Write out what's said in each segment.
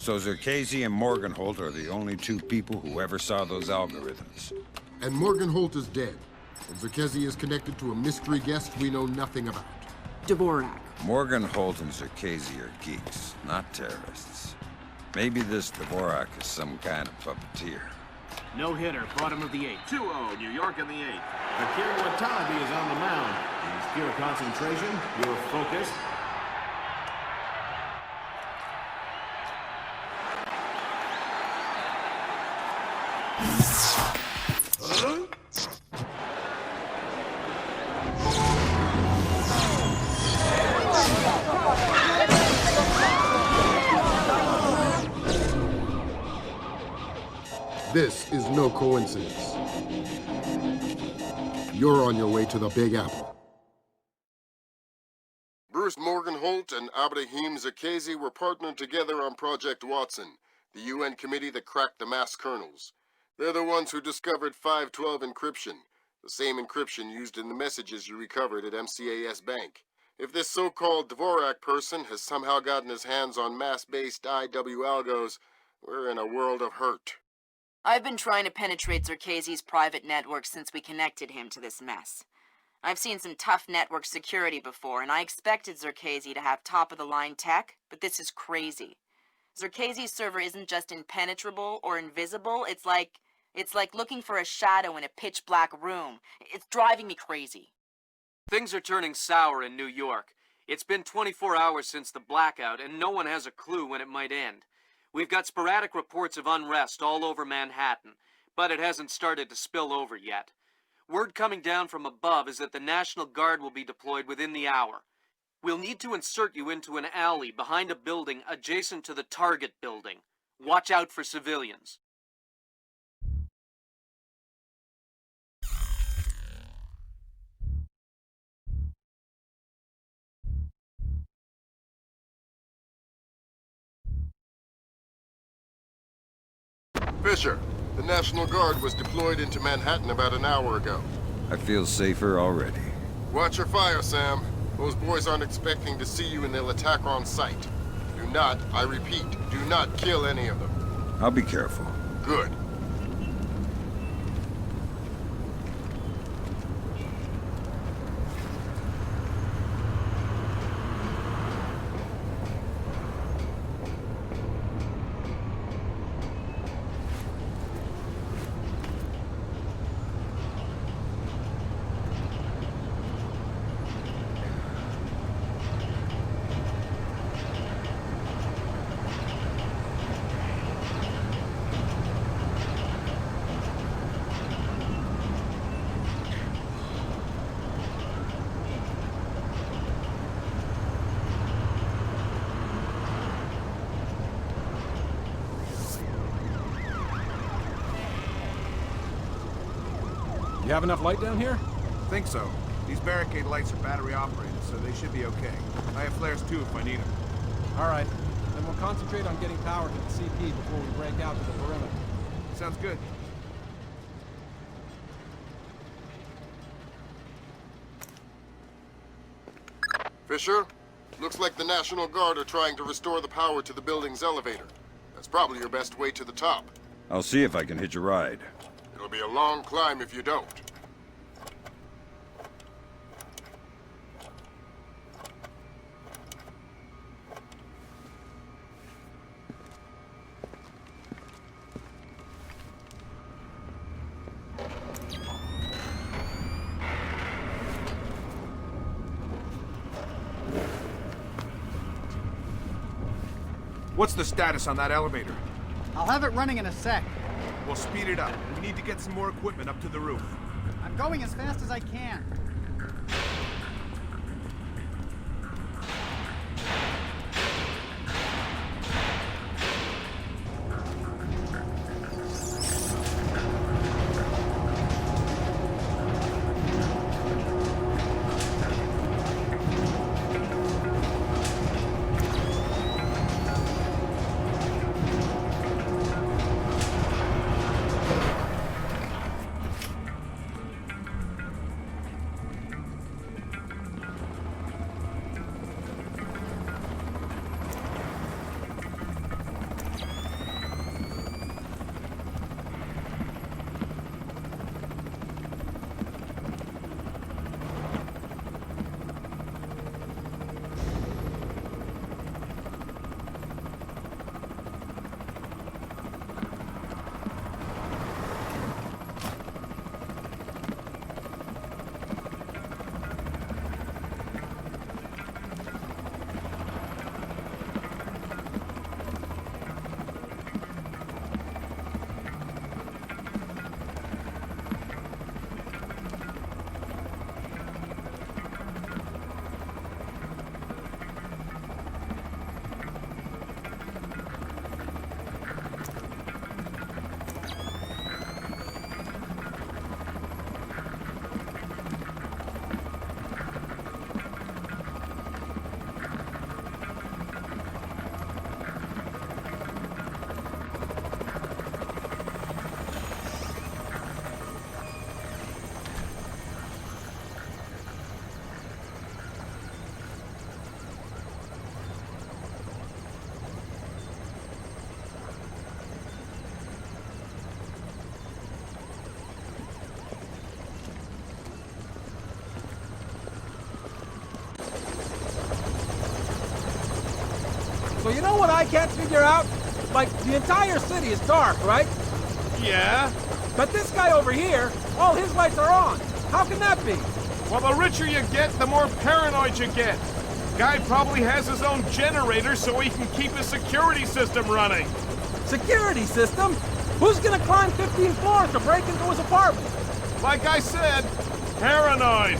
So Zerkasi and Morgenholt are the only two people who ever saw those algorithms. And Morgenholt is dead. And Zerkasi is connected to a mystery guest we know nothing about. Dvorak. Morgenholt and Zerkasi are geeks, not terrorists. Maybe this Dvorak is some kind of puppeteer. No hitter, bottom of the eighth. 2-0, New York in the eighth. Akira Watanabe is on the mound. He's pure concentration, pure focus. This is no coincidence. You're on your way to the Big Apple. Bruce Morgenholt and Abraham Zerkasi were partnered together on Project Watson, the UN committee that cracked the mass kernels. They're the ones who discovered 512 encryption, the same encryption used in the messages you recovered at MCAS Bank. If this so-called Dvorak person has somehow gotten his hands on mass-based IW algos, we're in a world of hurt. I've been trying to penetrate Zerkasi's private network since we connected him to this mess. I've seen some tough network security before, and I expected Zerkasi to have top-of-the-line tech, but this is crazy. Zerkasi's server isn't just impenetrable or invisible, it's like looking for a shadow in a pitch-black room. It's driving me crazy. Things are turning sour in New York. It's been 24 hours since the blackout, and no one has a clue when it might end. We've got sporadic reports of unrest all over Manhattan, but it hasn't started to spill over yet. Word coming down from above is that the National Guard will be deployed within the hour. We'll need to insert you into an alley behind a building adjacent to the target building. Watch out for civilians. Fisher, the National Guard was deployed into Manhattan about an hour ago. I feel safer already. Watch your fire, Sam. Those boys aren't expecting to see you and they'll attack on sight. Do not, I repeat, do not kill any of them. I'll be careful. Good. You have enough light down here? Think so. These barricade lights are battery operated, so they should be okay. I have flares too if I need them. All right. Then we'll concentrate on getting power to the CP before we break out to the perimeter. Sounds good. Fisher, looks like the National Guard are trying to restore the power to the building's elevator. That's probably your best way to the top. I'll see if I can hitch a ride. It'll be a long climb if you don't. What's the status on that elevator? I'll have it running in a sec. We'll speed it up. We need to get some more equipment up to the roof. I'm going as fast as I can. So you know what I can't figure out? Like, the entire city is dark, right? Yeah? But this guy over here, all his lights are on. How can that be? Well, the richer you get, the more paranoid you get. Guy probably has his own generator so he can keep his security system running. Security system? Who's gonna climb 15 floors to break into his apartment? Like I said, paranoid.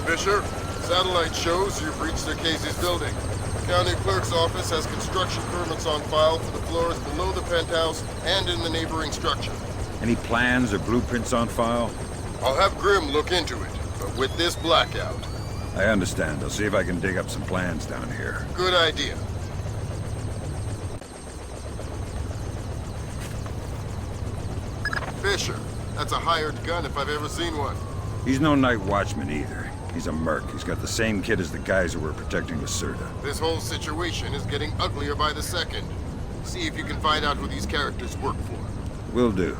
Fisher, satellite shows you've reached Casey's building. County Clerk's office has construction permits on file for the floors below the penthouse and in the neighboring structure. Any plans or blueprints on file? I'll have Grim look into it, but with this blackout. I understand. I'll see if I can dig up some plans down here. Good idea. Fisher, that's a hired gun if I've ever seen one. He's no night watchman either. He's a merc. He's got the same kit as the guys who were protecting Lacerda. This whole situation is getting uglier by the second. See if you can find out who these characters work for. Will do.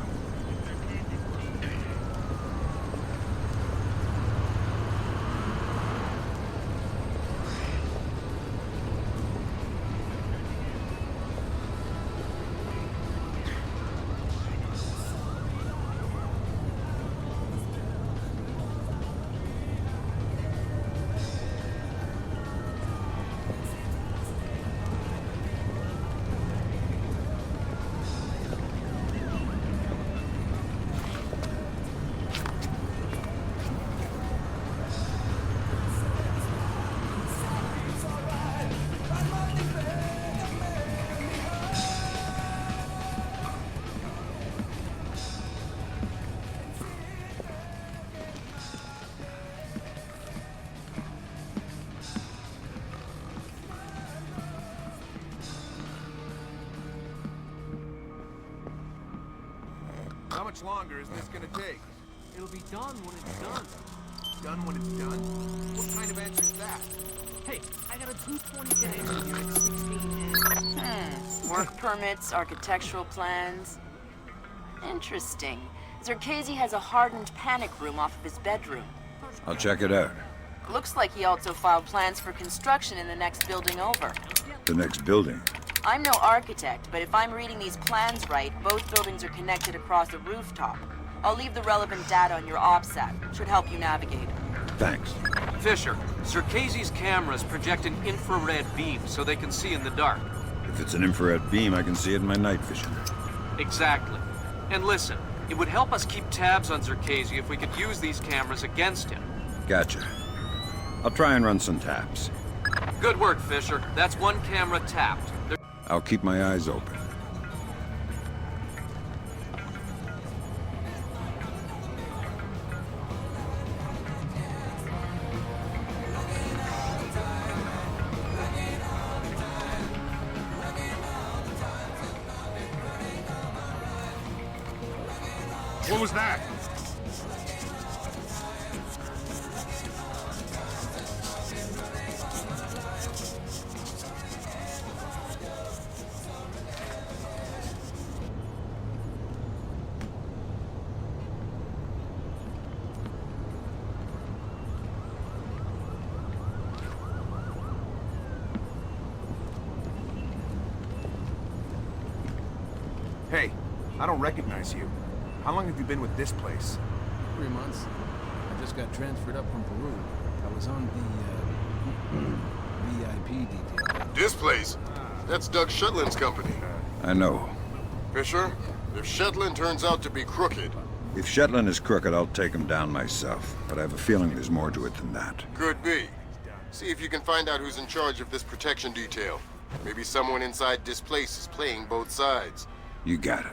How much longer is this gonna take? It'll be done when it's done. Done when it's done? What kind of answer is that? Hey, I got a 220 day here at 16 Work permits, architectural plans. Interesting. Zerkezi has a hardened panic room off of his bedroom. I'll check it out. Looks like he also filed plans for construction in the next building over. The next building. I'm no architect, but if I'm reading these plans right, both buildings are connected across a rooftop. I'll leave the relevant data on your OPSAT. Should help you navigate. Thanks. Fisher, Zerkezi's cameras project an infrared beam so they can see in the dark. If it's an infrared beam, I can see it in my night vision. Exactly. And listen, it would help us keep tabs on Zerkezi if we could use these cameras against him. Gotcha. I'll try and run some taps. Good work, Fisher. That's one camera tapped. I'll keep my eyes open. What was that? Hey, I don't recognize you. How long have you been with this place? 3 months. I just got transferred up from Peru. I was on the VIP detail. This place? That's Doug Shetland's company. I know. Fisher, if Shetland turns out to be crooked... If Shetland is crooked, I'll take him down myself. But I have a feeling there's more to it than that. Could be. See if you can find out who's in charge of this protection detail. Maybe someone inside this place is playing both sides. You got it.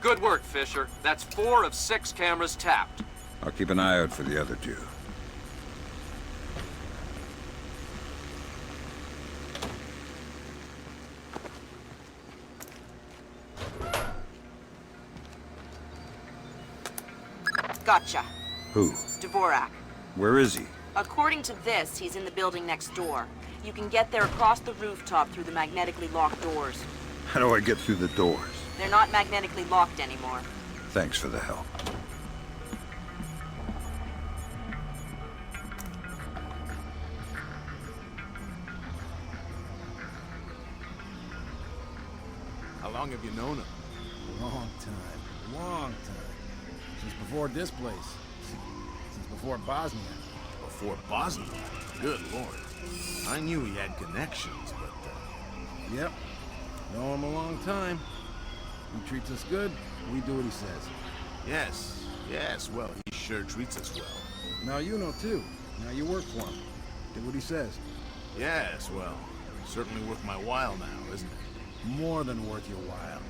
Good work, Fisher. That's 4 of 6 cameras tapped. I'll keep an eye out for the other 2. Gotcha. Who? Dvorak. Where is he? According to this, he's in the building next door. You can get there across the rooftop through the magnetically locked doors. How do I get through the doors? They're not magnetically locked anymore. Thanks for the help. How long have you known him? Long time. Long time. Since before this place. Since before Bosnia. Before Bosnia? Good lord. I knew he had connections, but, Yep. Know him a long time. He treats us good, we do what he says. Yes, well, he sure treats us well. Now you know too. Now you work for him. Do what he says. Yes, well, certainly worth my while now, isn't it? More than worth your while.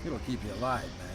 It'll keep you alive, man.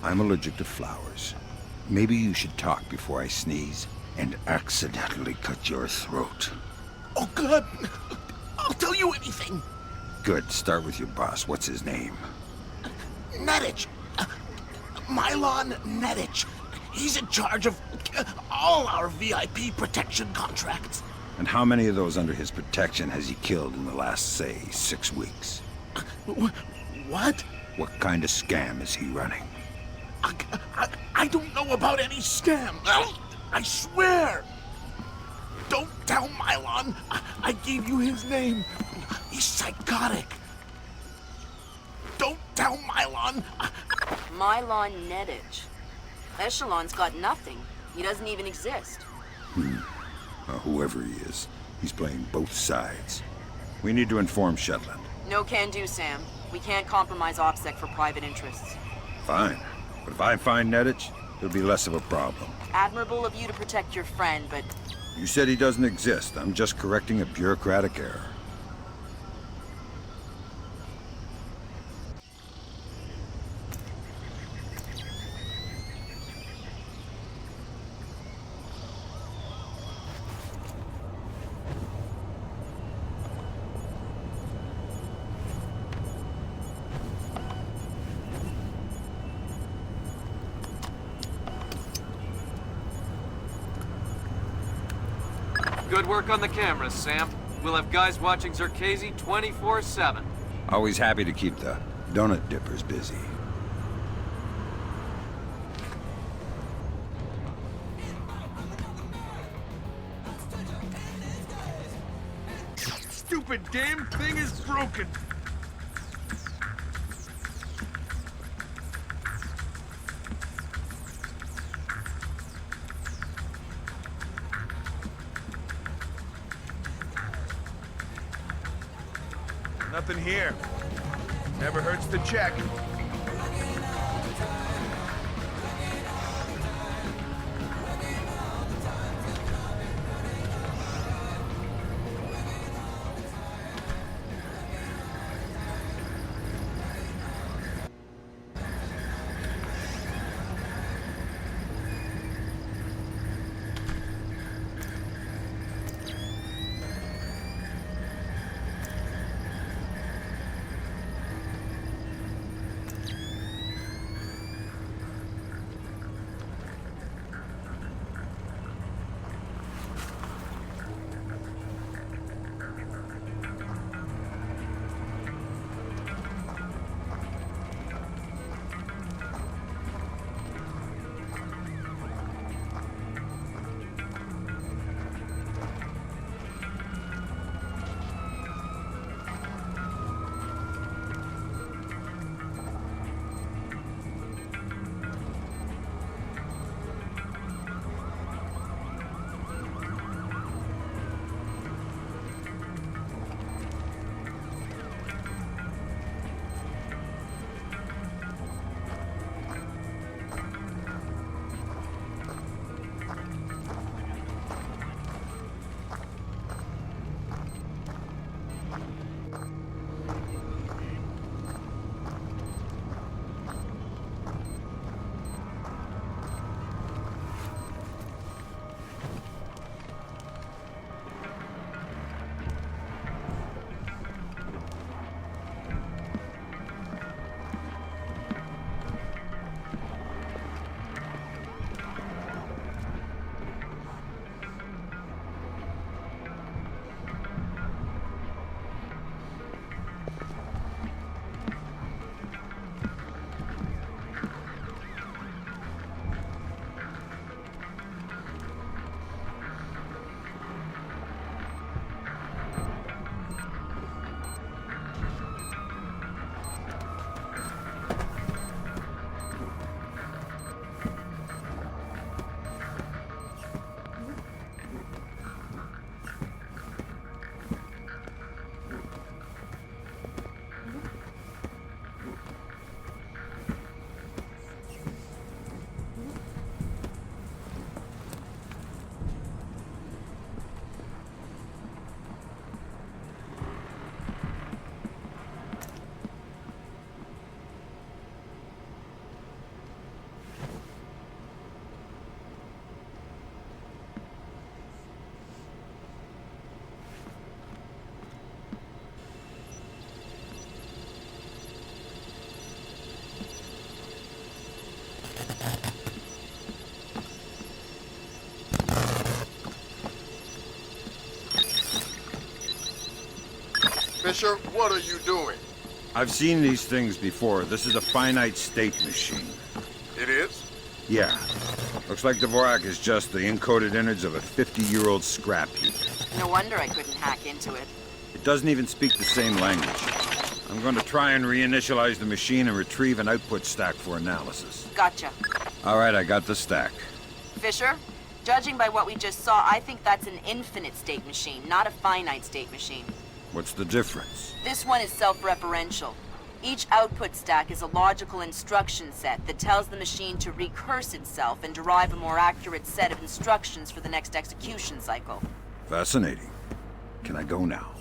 I'm allergic to flowers. Maybe you should talk before I sneeze and accidentally cut your throat. Oh, God! I'll tell you anything! Good. Start with your boss. What's his name? Nedich! Mylon Nedich. He's in charge of all our VIP protection contracts. And how many of those under his protection has he killed in the last, say, 6 weeks? What? What kind of scam is he running? I don't know about any scam. I swear. Don't tell Mylon. I gave you his name. He's psychotic. Don't tell Mylon. Mylon Nedich. Echelon's got nothing. He doesn't even exist. Whoever he is, he's playing both sides. We need to inform Shetland. No can do, Sam. We can't compromise OPSEC for private interests. Fine. But if I find Nedich, it'll be less of a problem. Admirable of you to protect your friend, but... You said he doesn't exist. I'm just correcting a bureaucratic error. Good work on the cameras, Sam. We'll have guys watching Zerkazy 24/7. Always happy to keep the donut dippers busy. Stupid damn thing is broken. Nothing here. Never hurts to check. Fisher, what are you doing? I've seen these things before. This is a finite state machine. It is? Yeah. Looks like Dvorak is just the encoded innards of a 50-year-old scrap heap. No wonder I couldn't hack into it. It doesn't even speak the same language. I'm going to try and reinitialize the machine and retrieve an output stack for analysis. Gotcha. All right, I got the stack. Fisher, judging by what we just saw, I think that's an infinite state machine, not a finite state machine. What's the difference? This one is self-referential. Each output stack is a logical instruction set that tells the machine to recurse itself and derive a more accurate set of instructions for the next execution cycle. Fascinating. Can I go now?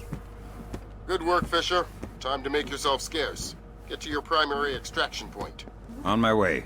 Good work, Fisher. Time to make yourself scarce. Get to your primary extraction point. On my way.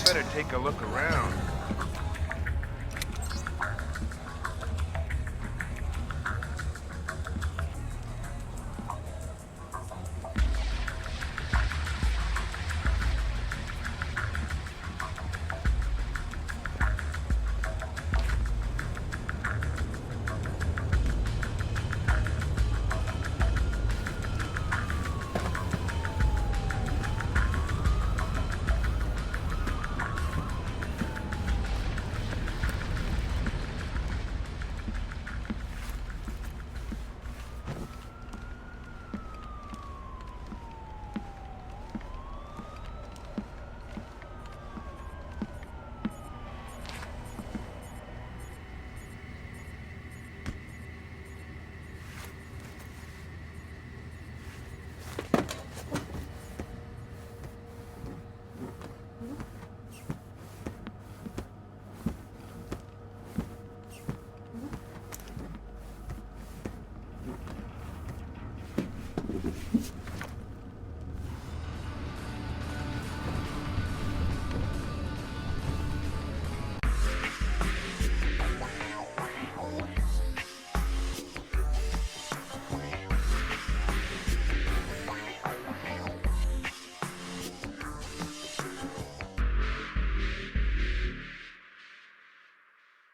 Better take a look around.